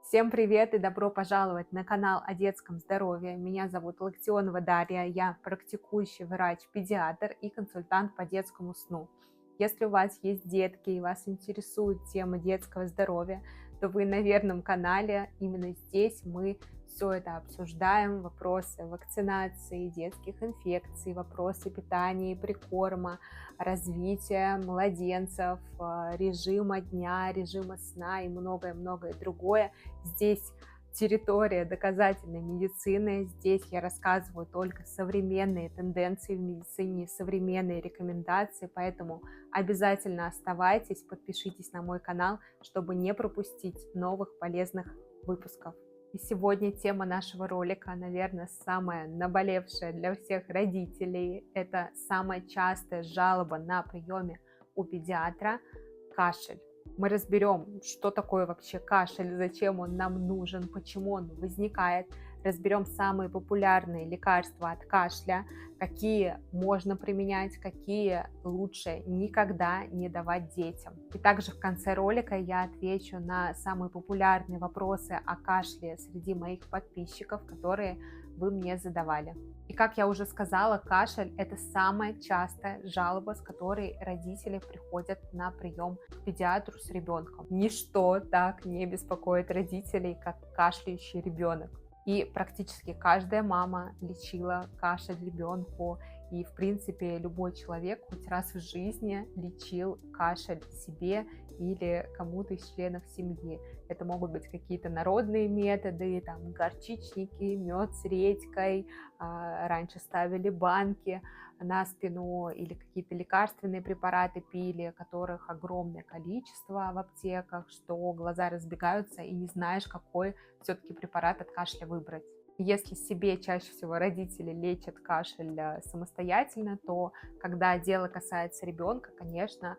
Всем привет и добро пожаловать на канал о детском здоровье. Меня зовут Локтионова Дарья, я практикующий врач-педиатр и консультант по детскому сну. Если у вас есть детки и вас интересует тема детского здоровья, то вы на верном канале. Именно здесь мы все это обсуждаем, вопросы вакцинации, детских инфекций, вопросы питания и прикорма, развития младенцев, режима дня, режима сна и многое-многое другое. Здесь территория доказательной медицины. Здесь я рассказываю только современные тенденции в медицине, современные рекомендации, поэтому обязательно оставайтесь, подпишитесь на мой канал, чтобы не пропустить новых полезных выпусков. И сегодня тема нашего ролика, наверное, самая наболевшая для всех родителей. Это самая частая жалоба на приеме у педиатра – кашель. Мы разберем, что такое вообще кашель, зачем он нам нужен, почему он возникает. Разберем самые популярные лекарства от кашля, какие можно применять, какие лучше никогда не давать детям. И также в конце ролика я отвечу на самые популярные вопросы о кашле среди моих подписчиков, которые вы мне задавали. И как я уже сказала, кашель – это самая частая жалоба, с которой родители приходят на прием к педиатру с ребенком. Ничто так не беспокоит родителей, как кашляющий ребенок. И практически каждая мама лечила кашель ребенку, и в принципе любой человек хоть раз в жизни лечил кашель себе или кому-то из членов семьи. Это могут быть какие-то народные методы, там горчичники, мед с редькой, раньше ставили банки на спину или какие-то лекарственные препараты пили, которых огромное количество в аптеках, что глаза разбегаются и не знаешь, какой все-таки препарат от кашля выбрать. Если себе чаще всего родители лечат кашель самостоятельно, то когда дело касается ребенка, конечно,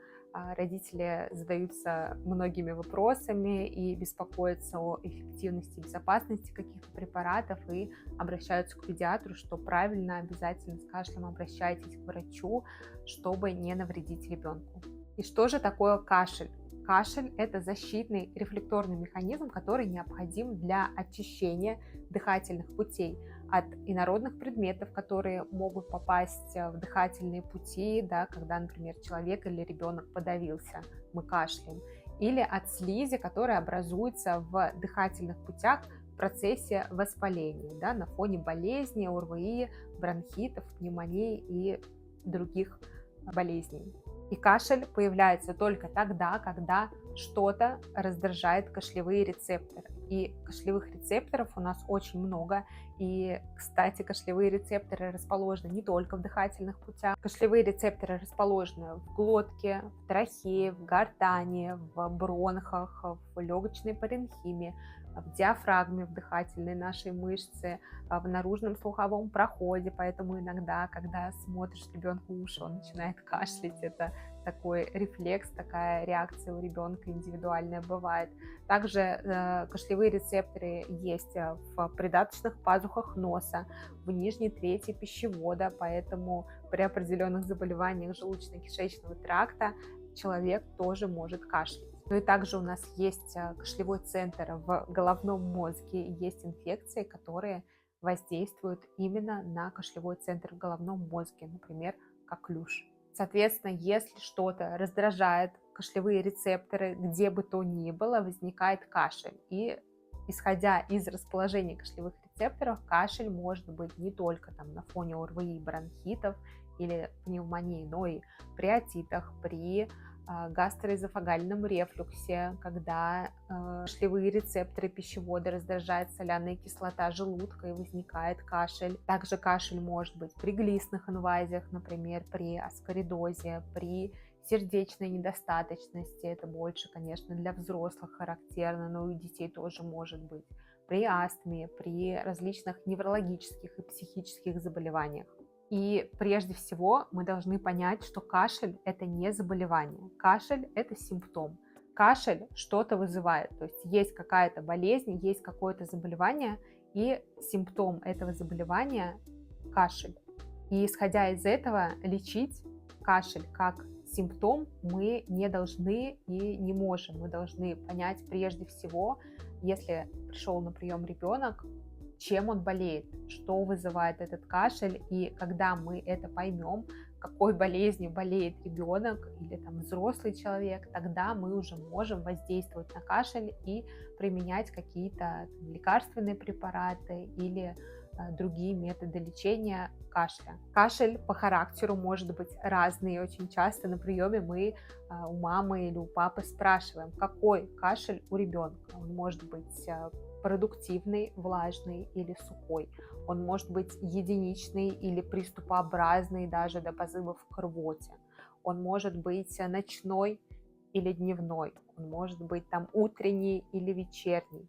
родители задаются многими вопросами и беспокоятся о эффективности и безопасности каких-то препаратов и обращаются к педиатру, что правильно, обязательно с кашлем обращайтесь к врачу, чтобы не навредить ребенку. И что же такое кашель? Кашель – это защитный рефлекторный механизм, который необходим для очищения дыхательных путей от инородных предметов, которые могут попасть в дыхательные пути, да, когда, например, человек или ребенок подавился, мы кашляем, или от слизи, которая образуется в дыхательных путях в процессе воспаления, да, на фоне болезней, ОРВИ, бронхитов, пневмонии и других болезней. И кашель появляется только тогда, когда что-то раздражает кашлевые рецепторы. И кашлевых рецепторов у нас очень много. И, кстати, кашлевые рецепторы расположены не только в дыхательных путях. Кашлевые рецепторы расположены в глотке, в трахее, в гортани, в бронхах, в легочной паренхиме, в диафрагме, в дыхательной нашей мышце, в наружном слуховом проходе. Поэтому иногда, когда смотришь ребенку в уши, он начинает кашлять. Это такой рефлекс, такая реакция у ребенка индивидуальная бывает. Также кашлевые рецепторы есть в придаточных пазухах носа, в нижней трети пищевода, поэтому при определенных заболеваниях желудочно-кишечного тракта человек тоже может кашлять. Ну и также у нас есть кашлевой центр в головном мозге, есть инфекции, которые воздействуют именно на кашлевой центр в головном мозге, например, коклюш. Соответственно, если что-то раздражает кашлевые рецепторы, где бы то ни было, возникает кашель. И исходя из расположения кашлевых рецепторов, кашель может быть не только там, на фоне ОРВИ, бронхитов или пневмонии, но и при отитах, при гастроэзофагальном рефлюксе, когда кашлевые рецепторы пищевода раздражает соляная кислота желудка и возникает кашель. Также кашель может быть при глистных инвазиях, например, при аскаридозе, при сердечной недостаточности. Это больше, конечно, для взрослых характерно, но и у детей тоже может быть. При астме, при различных неврологических и психических заболеваниях. И прежде всего мы должны понять, что кашель – это не заболевание. Кашель – это симптом. Кашель что-то вызывает. То есть есть какая-то болезнь, есть какое-то заболевание, и симптом этого заболевания – кашель. И исходя из этого лечить кашель как симптом мы не должны и не можем. Мы должны понять прежде всего, если пришел на прием ребенок, чем он болеет, что вызывает этот кашель, и когда мы это поймем, какой болезнью болеет ребенок или там взрослый человек, тогда мы уже можем воздействовать на кашель и применять какие-то лекарственные препараты или другие методы лечения кашля. Кашель по характеру может быть разный. И очень часто на приеме мы у мамы или у папы спрашиваем, какой кашель у ребенка. Он может быть продуктивный, влажный или сухой. Он может быть единичный или приступообразный, даже до позывов к рвоте. Он может быть ночной или дневной. Он может быть там утренний или вечерний.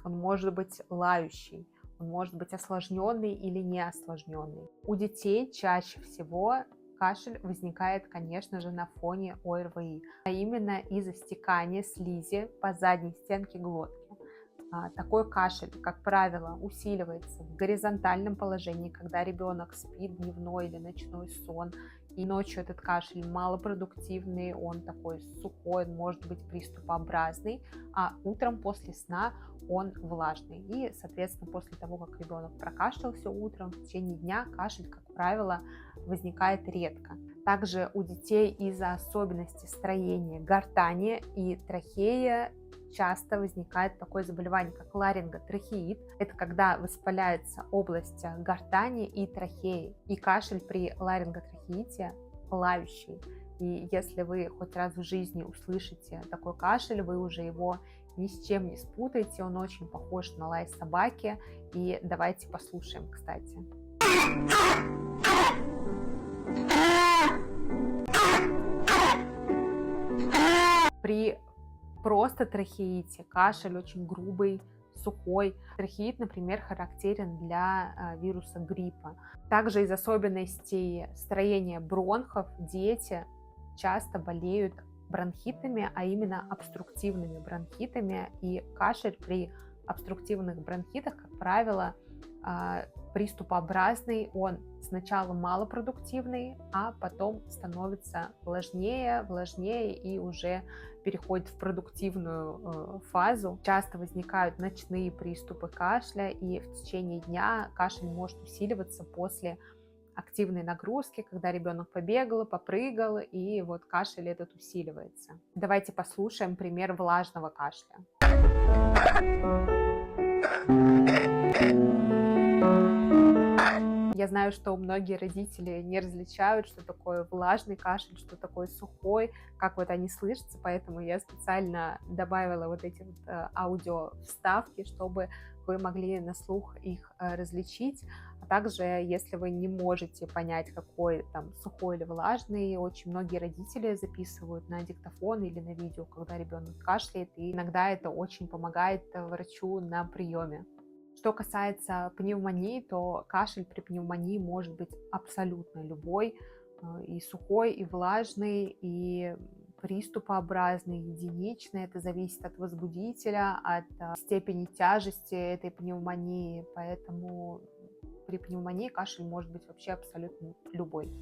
Он может быть лающий. Он может быть осложненный или не осложненный. У детей чаще всего кашель возникает, конечно же, на фоне ОРВИ, а именно из-за стекания слизи по задней стенке глотки. Такой кашель, как правило, усиливается в горизонтальном положении, когда ребенок спит дневной или ночной сон, и ночью этот кашель малопродуктивный, он такой сухой, он может быть приступообразный, а утром после сна он влажный. И, соответственно, после того, как ребенок прокашлялся утром, в течение дня кашель, как правило, возникает редко. Также у детей из-за особенностей строения гортани и трахея часто возникает такое заболевание, как ларинготрахеит. Это когда воспаляется область гортани и трахеи. И кашель при ларинготрахеите лающий. И если вы хоть раз в жизни услышите такой кашель, вы уже его ни с чем не спутаете. Он очень похож на лай собаки. И давайте послушаем, кстати. При просто трахеите кашель очень грубый, сухой. Трахеит, например, характерен для вируса гриппа. Также из особенностей строения бронхов дети часто болеют бронхитами, а именно обструктивными бронхитами. И кашель при обструктивных бронхитах, как правило, приступообразный, он сначала малопродуктивный, а потом становится влажнее и уже переходит в продуктивную фазу. Часто возникают ночные приступы кашля, и в течение дня кашель может усиливаться после активной нагрузки, когда ребенок побегал, попрыгал, и вот кашель этот усиливается. Давайте послушаем пример влажного кашля. Я знаю, что многие родители не различают, что такое влажный кашель, что такое сухой, как вот они слышатся, поэтому я специально добавила вот эти вот аудио вставки, чтобы вы могли на слух их различить. А также, если вы не можете понять, какой там сухой или влажный, очень многие родители записывают на диктофон или на видео, когда ребенок кашляет, и иногда это очень помогает врачу на приеме. Что касается пневмонии, то кашель при пневмонии может быть абсолютно любой, и сухой, и влажный, и приступообразный, единичный. Это зависит от возбудителя, от степени тяжести этой пневмонии, поэтому при пневмонии кашель может быть вообще абсолютно любой.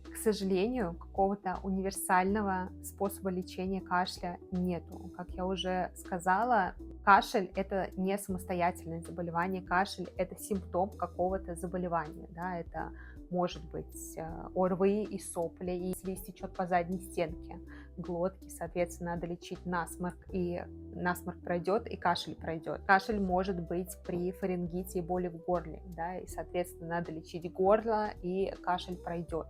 К сожалению, какого-то универсального способа лечения кашля нету. Как я уже сказала, кашель – это не самостоятельное заболевание, кашель – это симптом какого-то заболевания. Да? Это может быть ОРВИ и сопли, и слизь течет по задней стенке глотки, соответственно, надо лечить насморк, и насморк пройдет, и кашель пройдет. Кашель может быть при фарингите и боли в горле, да? И, соответственно, надо лечить горло, и кашель пройдет.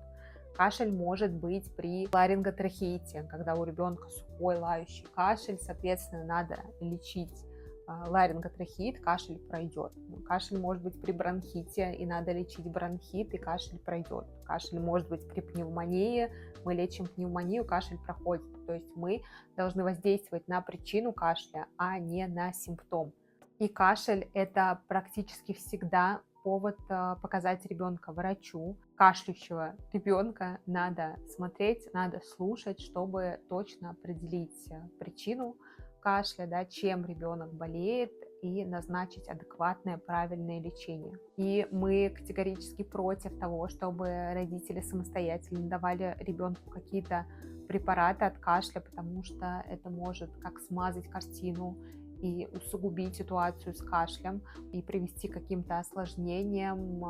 Кашель может быть при ларинготрахеите, когда у ребенка сухой лающий кашель, соответственно, надо лечить ларинготрахеит, кашель пройдет. Кашель может быть при бронхите, и надо лечить бронхит, и кашель пройдет. Кашель может быть при пневмонии, мы лечим пневмонию, кашель проходит. То есть мы должны воздействовать на причину кашля, а не на симптом. И кашель – это практически всегда повод показать ребенка врачу. Кашляющего ребенка надо смотреть, надо слушать, чтобы точно определить причину кашля, да, чем ребенок болеет, и назначить адекватное, правильное лечение. И мы категорически против того, чтобы родители самостоятельно давали ребенку какие-то препараты от кашля, потому что это может как смазать картину, и усугубить ситуацию с кашлем и привести к каким-то осложнениям,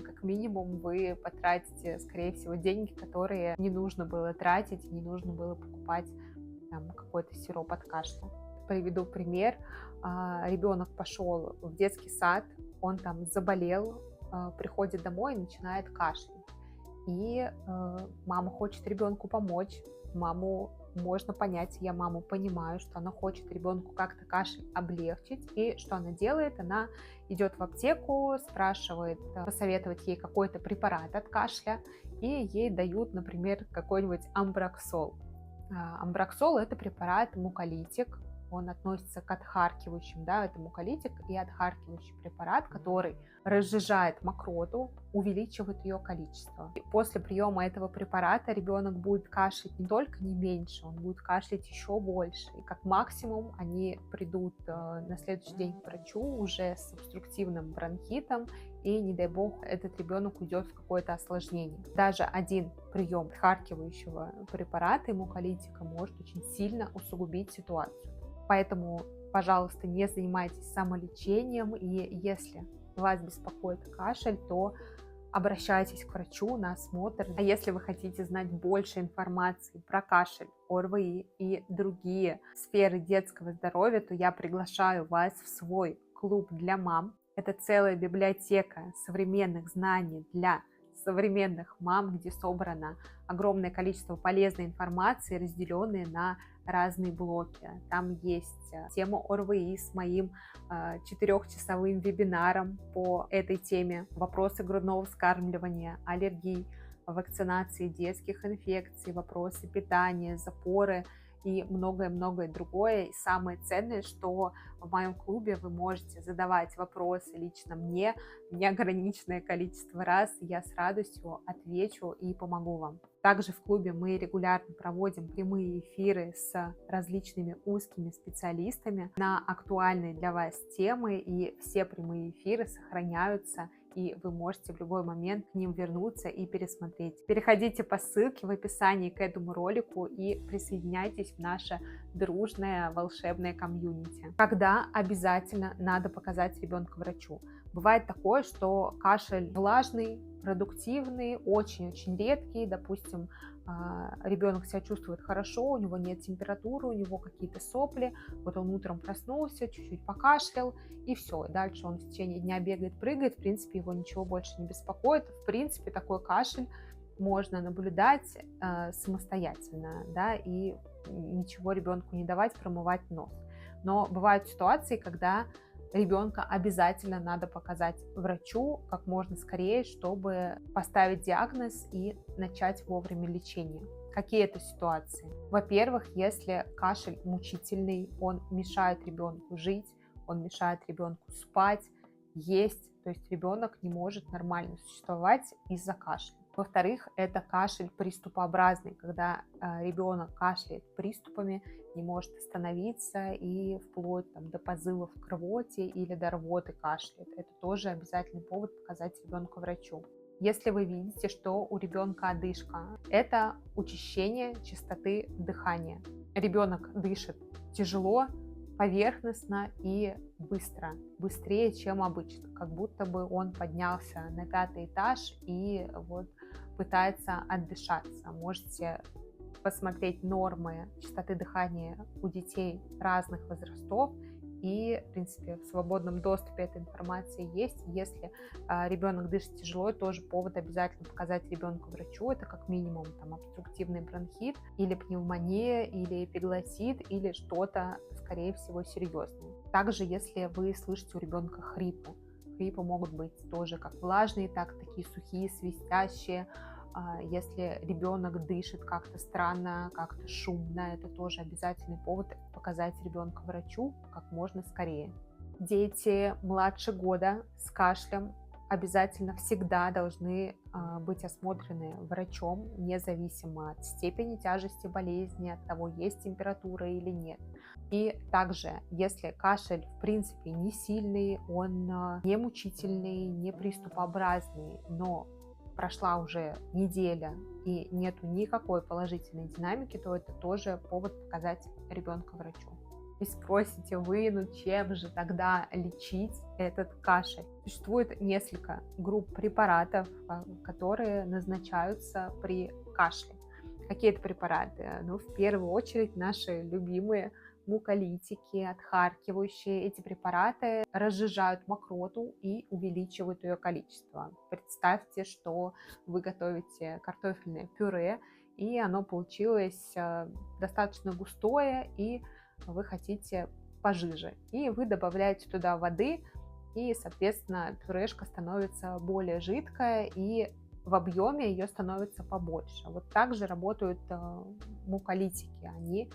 как минимум вы потратите, скорее всего, деньги, которые не нужно было тратить, не нужно было покупать там какой-то сироп от кашля. Приведу пример. Ребенок пошел в детский сад, он там заболел, приходит домой и начинает кашлять. И мама хочет ребенку помочь, маму можно понять, я маму понимаю, что она хочет ребенку как-то кашель облегчить, и что она делает? Она идет в аптеку, спрашивает посоветовать ей какой-то препарат от кашля, и ей дают, например, какой-нибудь амброксол. Амброксол – это препарат муколитик, он относится к отхаркивающим, да, это муколитик и отхаркивающий препарат, который разжижает мокроту, увеличивает ее количество. И после приема этого препарата ребенок будет кашлять не только не меньше, он будет кашлять еще больше. И как максимум они придут на следующий день к врачу уже с обструктивным бронхитом, и, не дай бог, этот ребенок уйдет в какое-то осложнение. Даже один прием отхаркивающего препарата и муколитика может очень сильно усугубить ситуацию. Поэтому, пожалуйста, не занимайтесь самолечением, и если вас беспокоит кашель, то обращайтесь к врачу на осмотр. А если вы хотите знать больше информации про кашель, ОРВИ и другие сферы детского здоровья, то я приглашаю вас в свой клуб для мам. Это целая библиотека современных знаний для современных мам, где собрано огромное количество полезной информации, разделенные на разные блоки. Там есть тема ОРВИ с моим 4-часовым вебинаром по этой теме, вопросы грудного вскармливания, аллергий, вакцинации детских инфекций, вопросы питания, запоры и многое-многое другое. И самое ценное, что в моем клубе вы можете задавать вопросы лично мне неограниченное количество раз, и я с радостью отвечу и помогу вам. Также в клубе мы регулярно проводим прямые эфиры с различными узкими специалистами на актуальные для вас темы, и все прямые эфиры сохраняются, и вы можете в любой момент к ним вернуться и пересмотреть. Переходите по ссылке в описании к этому ролику и присоединяйтесь в наше дружное волшебное комьюнити. Когда обязательно надо показать ребенка врачу? Бывает такое, что кашель влажный, продуктивный, очень-очень редкий. Допустим, ребенок себя чувствует хорошо, у него нет температуры, у него какие-то сопли. Вот он утром проснулся, чуть-чуть покашлял, и все. Дальше он в течение дня бегает, прыгает. В принципе, его ничего больше не беспокоит. В принципе, такой кашель можно наблюдать самостоятельно, да, и ничего ребенку не давать, промывать нос. Но бывают ситуации, когда ребенка обязательно надо показать врачу как можно скорее, чтобы поставить диагноз и начать вовремя лечение. Какие это ситуации? Во-первых, если кашель мучительный, он мешает ребенку жить, он мешает ребенку спать, есть, то есть ребенок не может нормально существовать из-за кашля. Во-вторых, это кашель приступообразный, когда ребенок кашляет приступами, не может остановиться и вплоть до позывов к рвоте или до рвоты кашляет. Это тоже обязательный повод показать ребенка врачу. Если вы видите, что у ребенка одышка, это учащение частоты дыхания. Ребенок дышит тяжело, поверхностно и быстро, быстрее, чем обычно, как будто бы он поднялся на 5-й этаж и вот пытается отдышаться. Можете посмотреть нормы частоты дыхания у детей разных возрастов, и, в принципе, в свободном доступе эта информация есть. Если ребенок дышит тяжело, тоже повод обязательно показать ребенку врачу. Это как минимум обструктивный бронхит, или пневмония, или эпиглотит, или что-то, скорее всего, серьезное. Также, если вы слышите у ребенка хрипы, хрипы могут быть тоже как влажные, так и такие сухие, свистящие. Если ребенок дышит как-то странно, как-то шумно, это тоже обязательный повод показать ребенка врачу как можно скорее. Дети младше года с кашлем обязательно всегда должны быть осмотрены врачом, независимо от степени тяжести болезни, от того, есть температура или нет. И также, если кашель в принципе не сильный, он не мучительный, не приступообразный, но прошла уже неделя и нету никакой положительной динамики, то это тоже повод показать ребенка врачу. И спросите вы, ну чем же тогда лечить этот кашель? Существует несколько групп препаратов, которые назначаются при кашле. Какие это препараты? Ну, в первую очередь, наши любимые муколитики, отхаркивающие. Эти препараты разжижают мокроту и увеличивают ее количество. Представьте, что вы готовите картофельное пюре, и оно получилось достаточно густое, и вы хотите пожиже. И вы добавляете туда воды, и, соответственно, пюрешка становится более жидкая, и в объеме ее становится побольше. Вот также работают муколитики. Они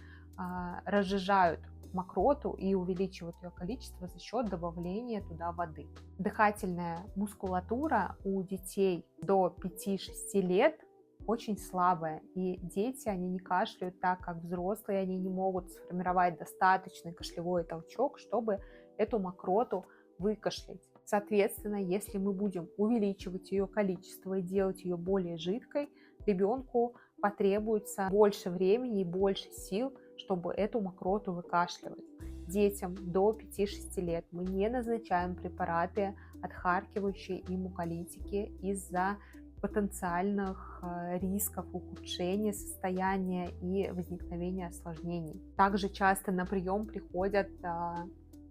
разжижают мокроту и увеличивают ее количество за счет добавления туда воды. Дыхательная мускулатура у детей до 5-6 лет очень слабая, и дети, они не кашляют так, как взрослые, они не могут сформировать достаточный кашлевой толчок, чтобы эту мокроту выкашлять. Соответственно, если мы будем увеличивать ее количество и делать ее более жидкой, ребенку потребуется больше времени и больше сил, чтобы эту мокроту выкашливать. Детям до 5-6 лет мы не назначаем препараты, отхаркивающие и муколитики из-за потенциальных рисков ухудшения состояния и возникновения осложнений. Также часто на прием приходят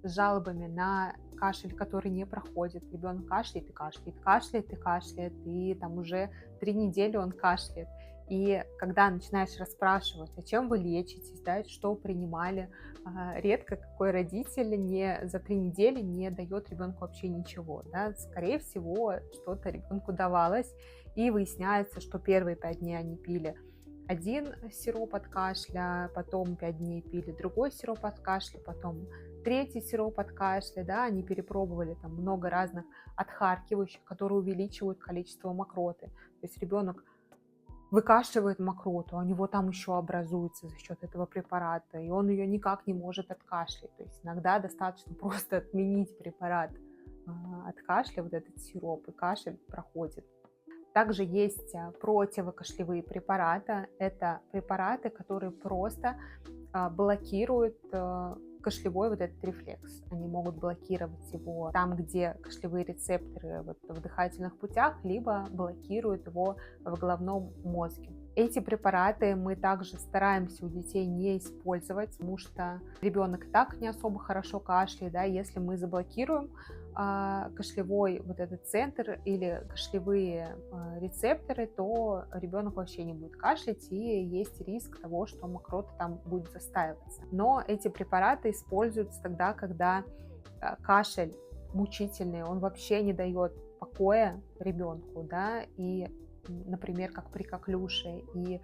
с жалобами на кашель, который не проходит. Ребенок кашляет и кашляет, кашляет и кашляет, и там уже 3 недели он кашляет. И когда начинаешь расспрашивать, а чем вы лечитесь, да, что принимали, редко какой родитель за 3 недели не дает ребенку вообще ничего. Да. Скорее всего, что-то ребенку давалось, и выясняется, что первые 5 дней они пили один сироп от кашля, потом 5 дней пили другой сироп от кашля, потом третий сироп от кашля, да, они перепробовали там много разных отхаркивающих, которые увеличивают количество мокроты. То есть ребенок выкашливает мокроту, а у него там еще образуется за счет этого препарата, и он ее никак не может откашлять. То есть иногда достаточно просто отменить препарат от кашля, вот этот сироп, и кашель проходит. Также есть противокашлевые препараты. Это препараты, которые просто блокируют кашлевой вот этот рефлекс. Они могут блокировать его там, где кашлевые рецепторы вот в дыхательных путях, либо блокируют его в головном мозге. Эти препараты мы также стараемся у детей не использовать, потому что ребенок и так не особо хорошо кашляет, да, если мы заблокируем кашлевой вот этот центр или кашлевые рецепторы, то ребенок вообще не будет кашлять, и есть риск того, что мокрота там будет застаиваться. Но эти препараты используются тогда, когда кашель мучительный, он вообще не дает покоя ребенку, да, и, например, как при коклюше, и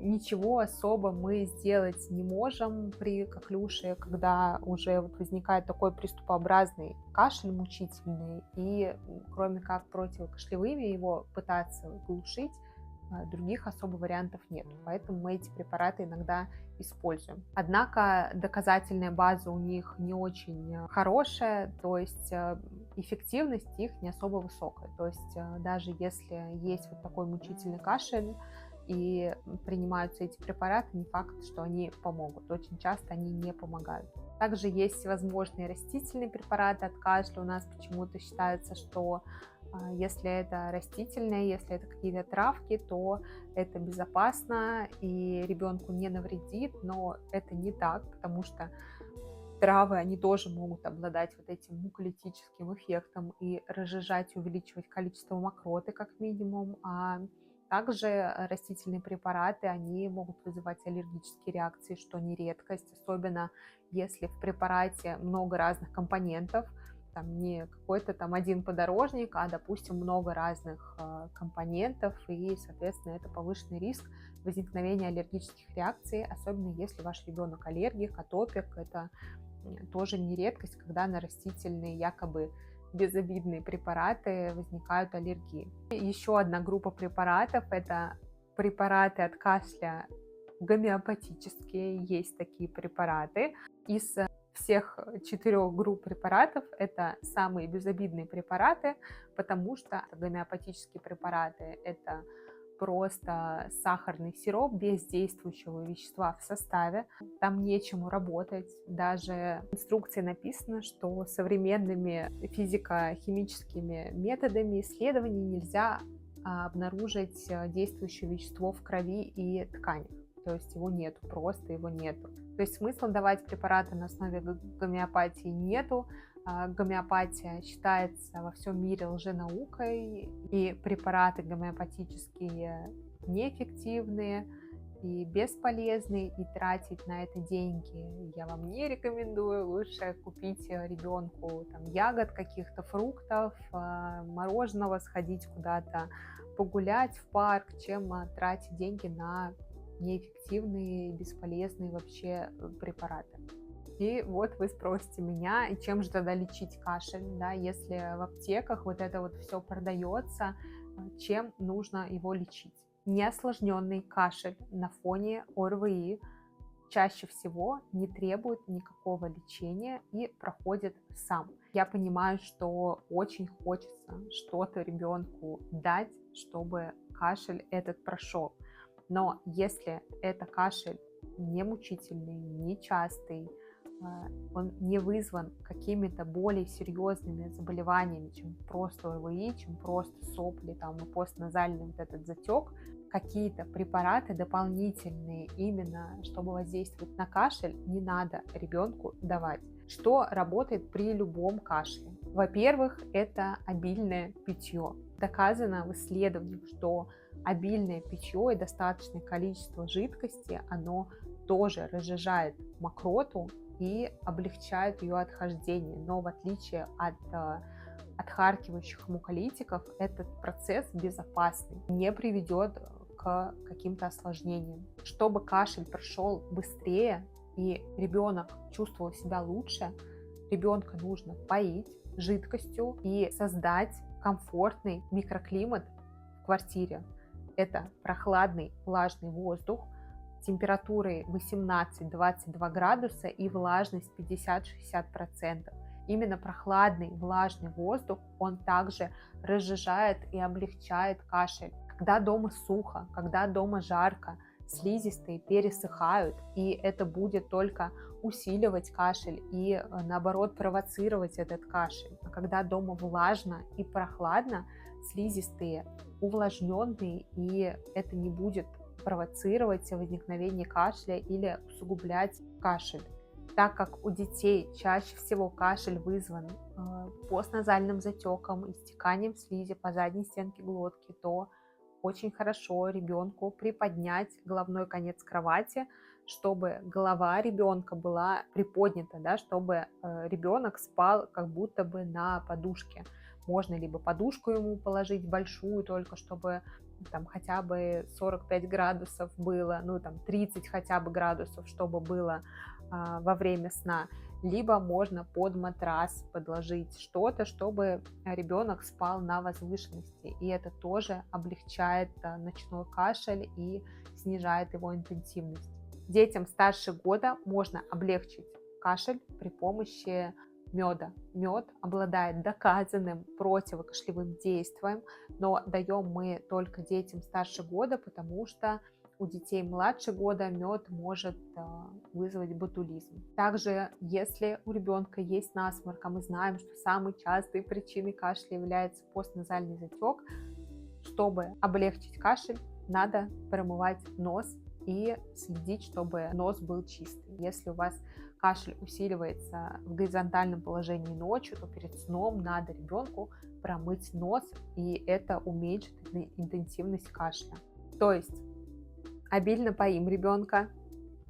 ничего особо мы сделать не можем при коклюше, когда уже вот возникает такой приступообразный кашель мучительный, и кроме как противокашлевыми его пытаться глушить, других особо вариантов нет. Поэтому мы эти препараты иногда используем. Однако доказательная база у них не очень хорошая, то есть эффективность их не особо высокая. То есть даже если есть вот такой мучительный кашель, и принимаются эти препараты, не факт, что они помогут. Очень часто они не помогают. Также есть всевозможные растительные препараты от кашля. У нас почему-то считается, что если это растительное, если это какие-то травки, то это безопасно и ребенку не навредит, но это не так, потому что травы, они тоже могут обладать вот этим муколитическим эффектом и разжижать, увеличивать количество мокроты как минимум, а также растительные препараты, они могут вызывать аллергические реакции, что не редкость, особенно если в препарате много разных компонентов, там не какой-то там один подорожник, а, допустим, много разных компонентов, и, соответственно, это повышенный риск возникновения аллергических реакций, особенно если ваш ребенок аллергик, атопик, это тоже не редкость, когда на растительные якобы безобидные препараты возникают аллергии. Еще одна группа препаратов – это препараты от кашля гомеопатические, есть такие препараты. Из всех 4 групп препаратов это самые безобидные препараты, потому что гомеопатические препараты – это просто сахарный сироп без действующего вещества в составе. Там нечему работать. Даже в инструкции написано, что современными физико-химическими методами исследований нельзя обнаружить действующее вещество в крови и тканях. То есть его нету, просто его нету. То есть смысла давать препараты на основе гомеопатии нету. Гомеопатия считается во всем мире лженаукой, и препараты гомеопатические неэффективные и бесполезные, и тратить на это деньги я вам не рекомендую. Лучше купите ребенку там ягод, каких-то фруктов, мороженого, сходить куда-то погулять в парк, чем тратить деньги на неэффективные, бесполезные вообще препараты. И вот вы спросите меня, чем же тогда лечить кашель, да, если в аптеках вот это вот все продается, чем нужно его лечить? Неосложненный кашель на фоне ОРВИ чаще всего не требует никакого лечения и проходит сам. Я понимаю, что очень хочется что-то ребенку дать, чтобы кашель этот прошел. Но если это кашель не мучительный, не частый, он не вызван какими-то более серьезными заболеваниями, чем просто ОРВИ, чем просто сопли, там, и постназальный вот этот затек, какие-то препараты дополнительные именно, чтобы воздействовать на кашель, не надо ребенку давать. Что работает при любом кашле? Во-первых, это обильное питье. Доказано в исследованиях, что обильное питье и достаточное количество жидкости, оно тоже разжижает мокроту и облегчает ее отхождение. Но в отличие от отхаркивающих муколитиков, этот процесс безопасный, не приведет к каким-то осложнениям. Чтобы кашель прошел быстрее и ребенок чувствовал себя лучше, ребенка нужно поить жидкостью и создать комфортный микроклимат в квартире. Это прохладный влажный воздух температурой 18-22 градуса и влажность 50-60%. Именно прохладный влажный воздух, он также разжижает и облегчает кашель. Когда дома сухо, когда дома жарко, слизистые пересыхают, и это будет только усиливать кашель и, наоборот, провоцировать этот кашель. А когда дома влажно и прохладно, слизистые увлажненные, и это не будет провоцировать возникновение кашля или усугублять кашель. Так как у детей чаще всего кашель вызван постназальным затеком, истеканием слизи по задней стенке глотки, то очень хорошо ребенку приподнять головной конец кровати, чтобы голова ребенка была приподнята, да, чтобы ребенок спал как будто бы на подушке. Можно либо подушку ему положить большую, только чтобы там хотя бы 45 градусов было, ну там 30 хотя бы градусов, чтобы было во время сна, либо можно под матрас подложить что-то, чтобы ребенок спал на возвышенности, и это тоже облегчает ночной кашель и снижает его интенсивность. Детям старше года можно облегчить кашель при помощи меда. Мед обладает доказанным противокашлевым действием, но даем мы только детям старше года, потому что у детей младше года мед может вызвать ботулизм. Также, если у ребенка есть насморк, а мы знаем, что самой частой причиной кашля является постназальный затек, чтобы облегчить кашель, надо промывать нос и следить, чтобы нос был чистый. Если у вас кашель усиливается в горизонтальном положении ночью, то перед сном надо ребенку промыть нос, и это уменьшит интенсивность кашля. То есть обильно поим ребенка,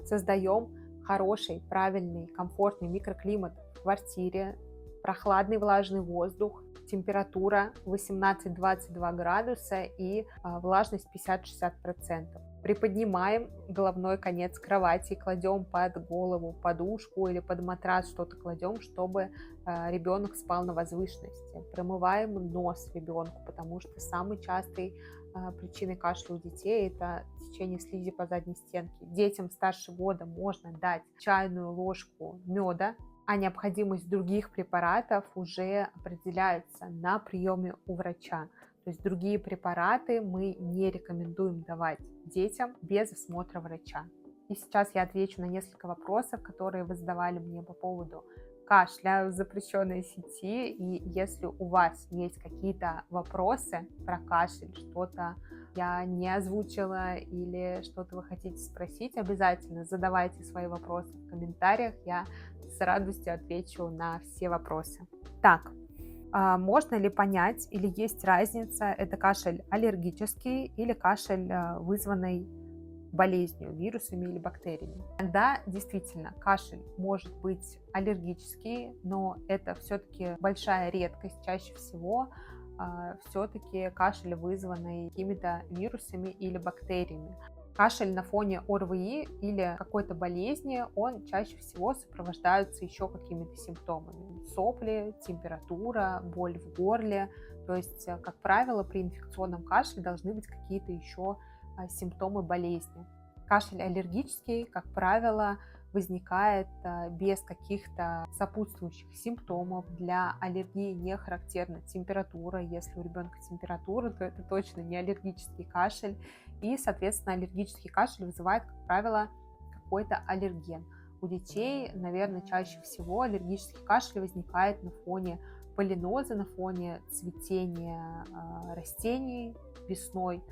создаем хороший, правильный, комфортный микроклимат в квартире, прохладный влажный воздух, температура 18-22 градуса и влажность 50-60%. Приподнимаем головной конец кровати, кладем под голову подушку или под матрас что-то кладем, чтобы ребенок спал на возвышенности. Промываем нос ребенку, потому что самой частой причиной кашля у детей это течение слизи по задней стенке. Детям старше года можно дать чайную ложку меда, а необходимость других препаратов уже определяется на приеме у врача. То есть другие препараты мы не рекомендуем давать детям без осмотра врача. И сейчас я отвечу на несколько вопросов, которые вы задавали мне по поводу кашля в запрещенной сети. И если у вас есть какие-то вопросы про кашель, что-то я не озвучила или что-то вы хотите спросить, обязательно задавайте свои вопросы в комментариях. Я с радостью отвечу на все вопросы. Так, можно ли понять или есть разница, это кашель аллергический или кашель, вызванный болезнью, вирусами или бактериями? Иногда действительно кашель может быть аллергический, но это все-таки большая редкость. Чаще всего все-таки кашель, вызванный какими-то вирусами или бактериями. Кашель на фоне ОРВИ или какой-то болезни, он чаще всего сопровождается еще какими-то симптомами. Сопли, температура, боль в горле. То есть, как правило, при инфекционном кашле должны быть какие-то еще симптомы болезни. Кашель аллергический, как правило, возникает без каких-то сопутствующих симптомов. Для аллергии не характерна температура. Если у ребенка температура, то это точно не аллергический кашель. И, соответственно, аллергический кашель вызывает, как правило, какой-то аллерген. У детей, наверное, чаще всего аллергический кашель возникает на фоне полиноза, на фоне цветения растений весной.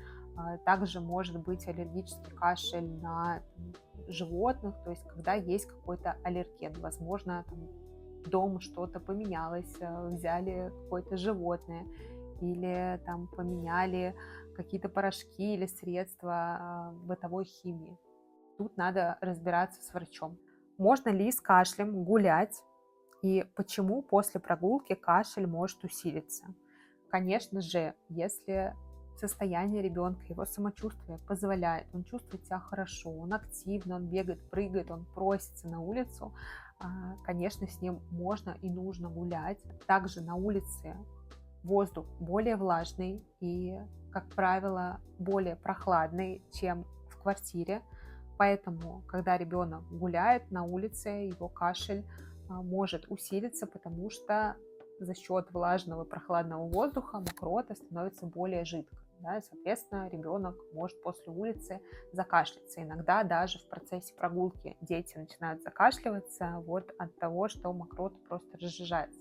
Также может быть аллергический кашель на животных, то есть когда есть какой-то аллерген. Возможно, там, дома что-то поменялось, взяли какое-то животное или там поменяли какие-то порошки или средства бытовой химии. Тут надо разбираться с врачом. Можно ли с кашлем гулять и почему после прогулки кашель может усилиться? Конечно же, если состояние ребенка, его самочувствие позволяет, он чувствует себя хорошо, он активно, он бегает, прыгает, он просится на улицу, конечно, с ним можно и нужно гулять. Также на улице воздух более влажный и, как правило, более прохладный, чем в квартире. Поэтому, когда ребенок гуляет на улице, его кашель может усилиться, потому что за счет влажного прохладного воздуха мокрота становится более жидкой. Да, и, соответственно, ребенок может после улицы закашляться. Иногда даже в процессе прогулки дети начинают закашливаться вот от того, что мокрота просто разжижается.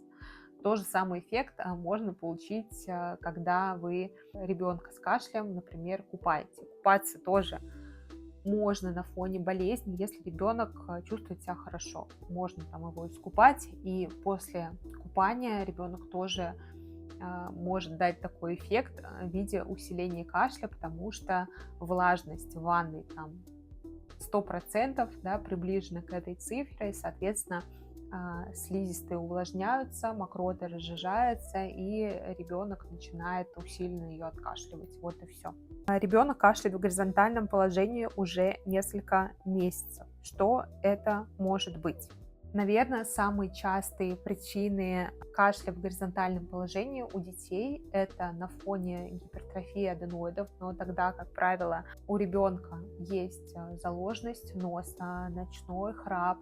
Тот же самый эффект можно получить, когда вы ребенка с кашлем, например, купаете. Купаться тоже можно на фоне болезни, если ребенок чувствует себя хорошо. Можно там его искупать, и после купания ребенок тоже может дать такой эффект в виде усиления кашля, потому что влажность в ванной там 100%, да, приближена к этой цифре, и, соответственно, слизистые увлажняются, мокрота разжижается, и ребенок начинает усиленно ее откашливать. Вот и все. Ребенок кашляет в горизонтальном положении уже несколько месяцев. Что это может быть? Наверное, самые частые причины кашля в горизонтальном положении у детей – это на фоне гипертрофии аденоидов, но тогда, как правило, у ребенка есть заложенность носа, ночной храп,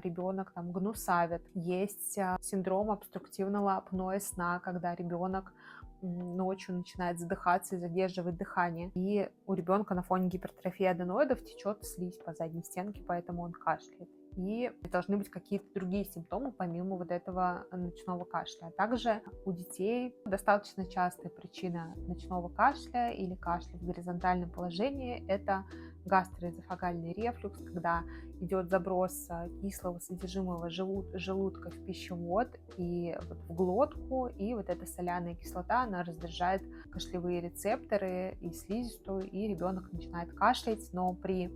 ребенок там гнусавит, есть синдром обструктивного апноэ сна, когда ребенок ночью начинает задыхаться и задерживать дыхание. И у ребенка на фоне гипертрофии аденоидов течет слизь по задней стенке, поэтому он кашляет. И должны быть какие-то другие симптомы, помимо вот этого ночного кашля. А также у детей достаточно частая причина ночного кашля или кашля в горизонтальном положении – это гастроэзофагальный рефлюкс, когда идет заброс кислого содержимого желудка в пищевод и в глотку, и вот эта соляная кислота, она раздражает кашлевые рецепторы и слизистую, и ребенок начинает кашлять, но при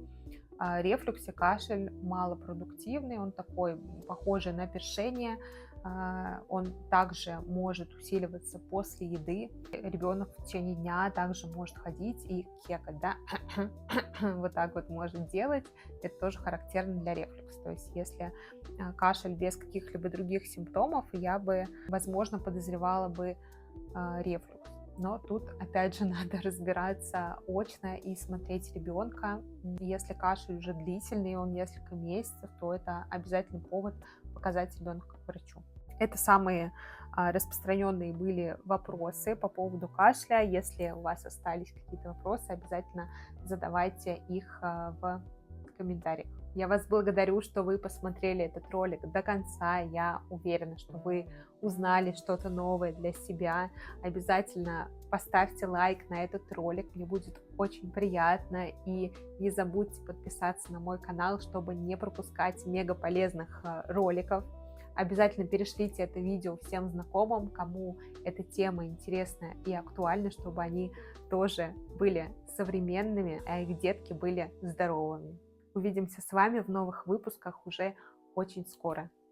рефлюксе кашель малопродуктивный, он такой, похожий на першение, он также может усиливаться после еды. Ребенок в течение дня также может ходить и кекать, да, вот так вот может делать. Это тоже характерно для рефлюкса. То есть если кашель без каких-либо других симптомов, я бы, возможно, подозревала бы рефлюкс. Но тут, опять же, надо разбираться очно и смотреть ребенка. Если кашель уже длительный, он несколько месяцев, то это обязательный повод показать ребенка к врачу. Это самые распространенные были вопросы по поводу кашля. Если у вас остались какие-то вопросы, обязательно задавайте их в комментариях. Я вас благодарю, что вы посмотрели этот ролик до конца. Я уверена, что вы узнали что-то новое для себя. Обязательно поставьте лайк на этот ролик, мне будет очень приятно. И не забудьте подписаться на мой канал, чтобы не пропускать мега полезных роликов. Обязательно перешлите это видео всем знакомым, кому эта тема интересна и актуальна, чтобы они тоже были современными, а их детки были здоровыми. Увидимся с вами в новых выпусках уже очень скоро.